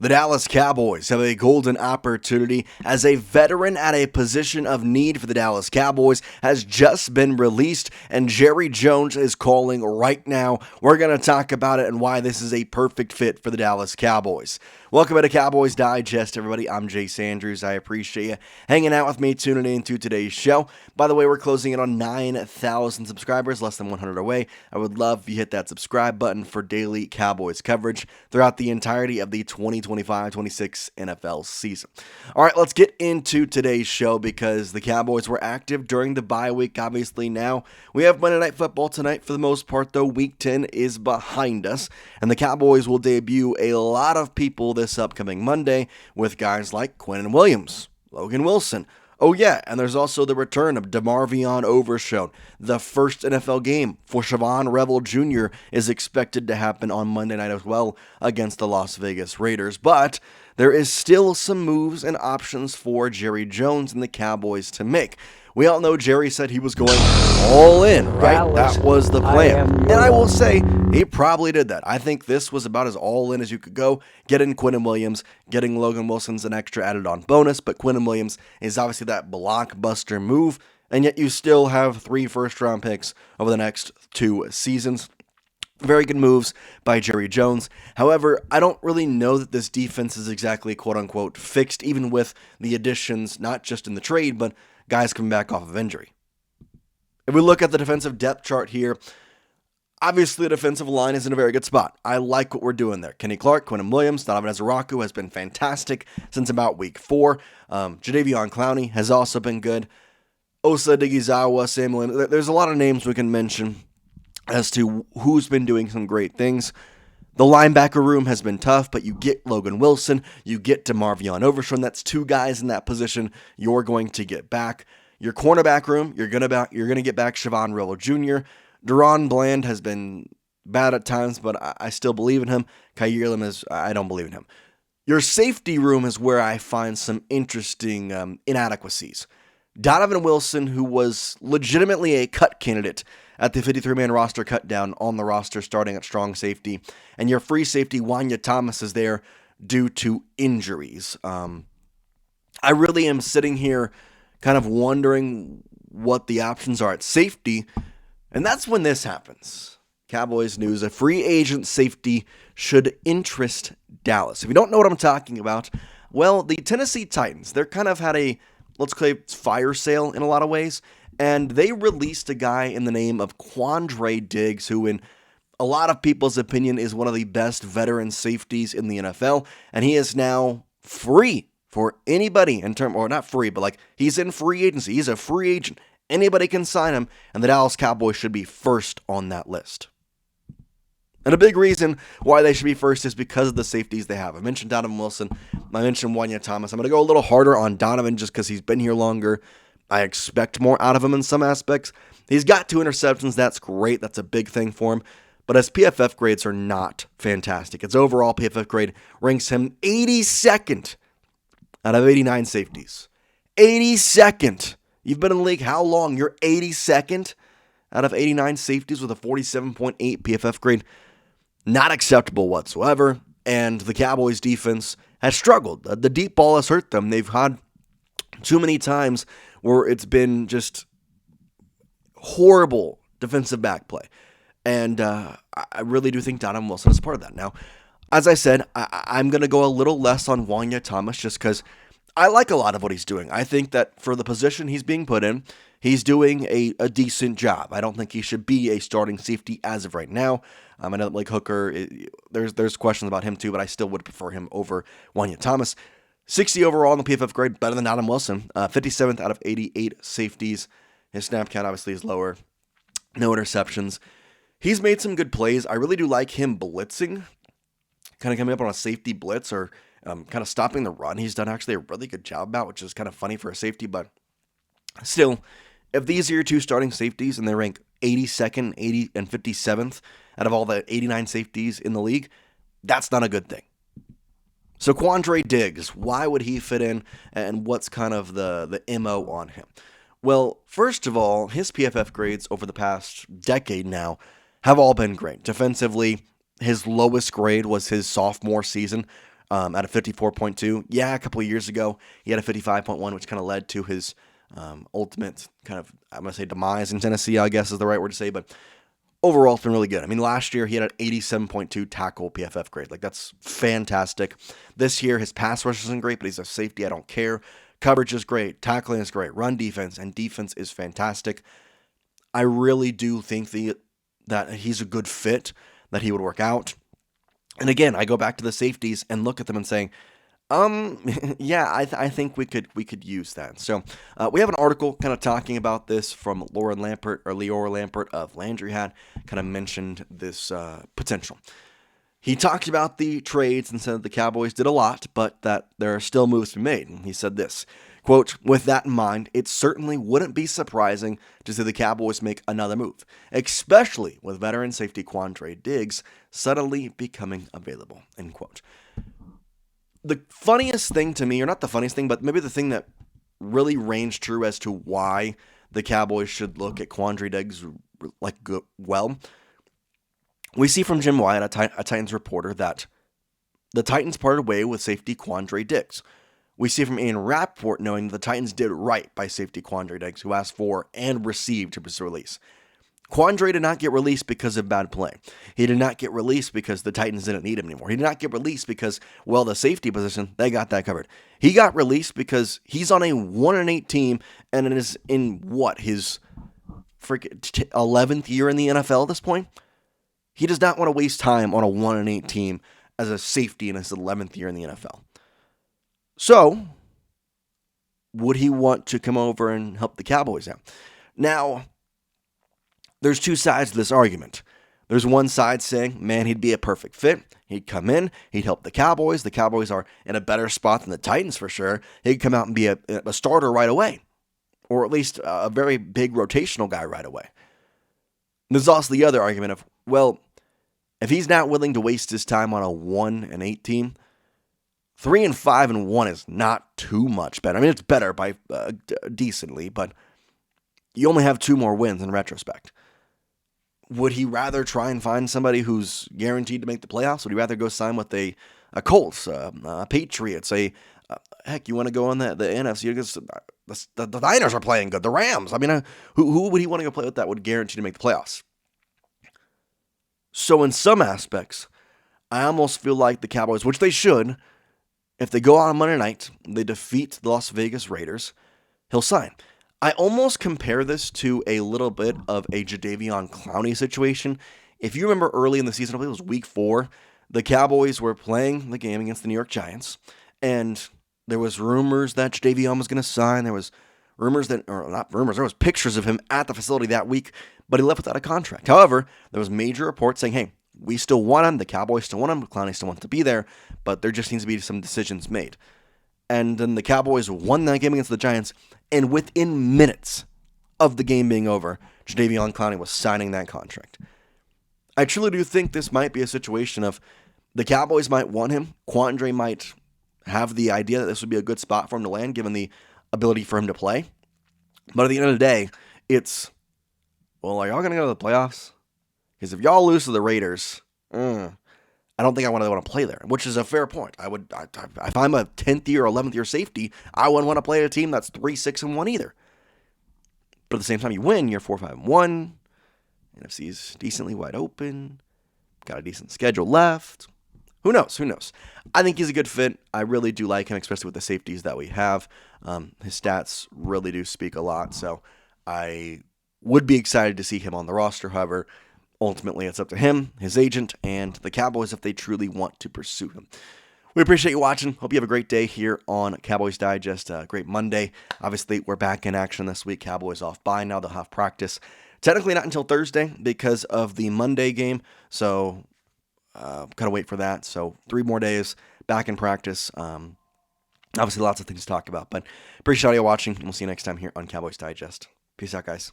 The Dallas Cowboys have a golden opportunity as a veteran at a position of need for the Dallas Cowboys has just been released, and Jerry Jones is calling right now. We're going to talk about it and why this is a perfect fit for the Dallas Cowboys. Welcome to Cowboys Digest, everybody. I'm Jace Andrews. I appreciate you hanging out with me, tuning in to today's show. By the way, we're closing in on 9,000 subscribers, less than 100 away. I would love if you hit that subscribe button for daily Cowboys coverage throughout the entirety of the 2025-26 NFL season. All right, let's get into today's show because the Cowboys were active during the bye week. Obviously, now we have Monday Night Football tonight for the most part, though. Week 10 is behind us, and the Cowboys will debut a lot of people this upcoming Monday with guys like Quinnen Williams, Logan Wilson. Oh yeah, and there's also the return of DeMarvion Overshown. The first NFL game for Siobhan Revel Jr. is expected to happen on Monday night as well against the Las Vegas Raiders. But there is still some moves and options for Jerry Jones and the Cowboys to make. We all know Jerry said he was going all in, right? Dallas, that was the plan. And I will hero. say, he probably did that. I think this was about as all in as you could go. Getting Quinnen Williams, getting Logan Wilson's an extra added on bonus, but Quinnen Williams is obviously that blockbuster move, and yet you still have 3 first-round picks over the next 2 seasons. Very good moves by Jerry Jones. However, I don't really know that this defense is exactly quote-unquote fixed, even with the additions, not just in the trade, but guys coming back off of injury. If we look at the defensive depth chart here, obviously the defensive line is in a very good spot. I like what we're doing there. Kenny Clark, Quinnen Williams, Donovan Ezeraku has been fantastic since about week 4. Jadeveon Clowney has also been good. Osa Digizawa, Samuel, there's a lot of names we can mention as to who's been doing some great things. The linebacker room has been tough, but you get Logan Wilson, you get DeMarvion Overshown. That's 2 guys in that position you're going to get back. Your cornerback room, you're gonna get back Siobhan Revel Jr. Deron Bland has been bad at times, but I still believe in him. Kaiir Lim I don't believe in him. Your safety room is where I find some interesting inadequacies. Donovan Wilson, who was legitimately a cut candidate at the 53-man roster cut down on the roster starting at strong safety, and your free safety, Wanya Thomas, is there due to injuries. I really am sitting here kind of wondering what the options are at safety, and that's when this happens. Cowboys news, a free agent safety should interest Dallas. If you don't know what I'm talking about, well, the Tennessee Titans, they're kind of had a, let's call it fire sale in a lot of ways, and they released a guy in the name of Quandre Diggs, who in a lot of people's opinion is one of the best veteran safeties in the NFL, and he is now free for anybody or not free, but like he's in free agency. He's a free agent. Anybody can sign him, and the Dallas Cowboys should be first on that list. And a big reason why they should be first is because of the safeties they have. I mentioned Donovan Wilson. I mentioned Wanya Thomas. I'm going to go a little harder on Donovan just because he's been here longer. I expect more out of him in some aspects. He's got 2 interceptions. That's great. That's a big thing for him. But his PFF grades are not fantastic. Its overall PFF grade ranks him 82nd out of 89 safeties. 82nd. You've been in the league how long? You're 82nd out of 89 safeties with a 47.8 PFF grade. Not acceptable whatsoever. And the Cowboys defense has struggled. The deep ball has hurt them. They've had too many times where it's been just horrible defensive back play. And I really do think Donovan Wilson is part of that. Now, as I said, I'm going to go a little less on Wanya Thomas just because I like a lot of what he's doing. I think that for the position he's being put in, he's doing a decent job. I don't think he should be a starting safety as of right now. I know that Blake Hooker, there's questions about him too, but I still would prefer him over Wanya Thomas. 60 overall in the PFF grade, better than Donovan Wilson. 57th out of 88 safeties. His snap count obviously is lower. No interceptions. He's made some good plays. I really do like him blitzing, kind of coming up on a safety blitz or kind of stopping the run. He's done actually a really good job about, which is kind of funny for a safety, but still, if these are your 2 starting safeties and they rank 82nd, 80, and 57th out of all the 89 safeties in the league, that's not a good thing. So Quandre Diggs, why would he fit in, and what's kind of the MO on him? Well, first of all, his PFF grades over the past decade now have all been great. Defensively, his lowest grade was his sophomore season. at a 54.2. Yeah, a couple of years ago, he had a 55.1, which kind of led to his ultimate kind of, I'm going to say demise in Tennessee, I guess is the right word to say, but overall, it's been really good. I mean, last year he had an 87.2 tackle PFF grade. Like, that's fantastic. This year, his pass rush isn't great, but he's a safety. I don't care. Coverage is great. Tackling is great. Run defense and defense is fantastic. I really do think that he's a good fit, that he would work out. And again, I go back to the safeties and look at them and saying, yeah, I think we could use that. So we have an article kind of talking about this from Leora Lampert of Landry Hat, kind of mentioned this potential. He talked about the trades and said that the Cowboys did a lot, but that there are still moves to be made. And he said this, quote, "With that in mind, it certainly wouldn't be surprising to see the Cowboys make another move, especially with veteran safety Quandre Diggs suddenly becoming available," end quote. The funniest thing to me, or not the funniest thing, but maybe the thing that really reigns true as to why the Cowboys should look at Quandre Diggs well, we see from Jim Wyatt, a Titans reporter, that the Titans parted way with safety Quandre Diggs. We see from Ian Rappaport knowing that the Titans did right by safety Quandre Diggs, who asked for and received his release. Quandre did not get released because of bad play. He did not get released because the Titans didn't need him anymore. He did not get released because, well, the safety position, they got that covered. He got released because he's on a 1-8 team and it is in his freaking 11th year in the NFL at this point? He does not want to waste time on a 1-8 team as a safety in his 11th year in the NFL. So, would he want to come over and help the Cowboys out? Now, there's two sides to this argument. There's one side saying, man, he'd be a perfect fit. He'd come in, he'd help the Cowboys. The Cowboys are in a better spot than the Titans for sure. He'd come out and be a starter right away, or at least a very big rotational guy right away. There's also the other argument of, well, if he's not willing to waste his time on a 1-8 team, 3-5-1 is not too much better. I mean, it's better by decently, but you only have 2 more wins in retrospect. Would he rather try and find somebody who's guaranteed to make the playoffs? Would he rather go sign with a Colts, a Patriots, heck, you want to go on the NFC? The Niners are playing good. The Rams. I mean, who would he want to go play with that would guarantee to make the playoffs? So in some aspects, I almost feel like the Cowboys, which they should, if they go out on Monday night, they defeat the Las Vegas Raiders, he'll sign. I almost compare this to a little bit of a Jadeveon Clowney situation. If you remember early in the season, I believe it was week 4, the Cowboys were playing the game against the New York Giants, and there was rumors that Jadeveon was going to sign. There was there was pictures of him at the facility that week, but he left without a contract. However, there was major reports saying, hey, we still want him, the Cowboys still want him, Clowney still wants to be there, but there just needs to be some decisions made. And then the Cowboys won that game against the Giants, and within minutes of the game being over, Jadeveon Clowney was signing that contract. I truly do think this might be a situation of the Cowboys might want him. Quandre might have the idea that this would be a good spot for him to land, given the ability for him to play. But at the end of the day, it's, well, are y'all going to go to the playoffs? Because if y'all lose to the Raiders, I don't think I want to play there, which is a fair point. If I'm a 10th year or 11th year safety, I wouldn't want to play a team that's 3-6-1 either. But at the same time, you win, you're 4-5-1. NFC is decently wide open. Got a decent schedule left. Who knows? I think he's a good fit. I really do like him, especially with the safeties that we have. His stats really do speak a lot, so I would be excited to see him on the roster. However, ultimately, it's up to him, his agent, and the Cowboys if they truly want to pursue him. We appreciate you watching. Hope you have a great day here on Cowboys Digest. A great Monday. Obviously, we're back in action this week. Cowboys off bye now. They'll have practice. Technically not until Thursday because of the Monday game, so gotta wait for that. So 3 more days back in practice. Obviously, lots of things to talk about, but appreciate all you watching, and we'll see you next time here on Cowboys Digest. Peace out, guys.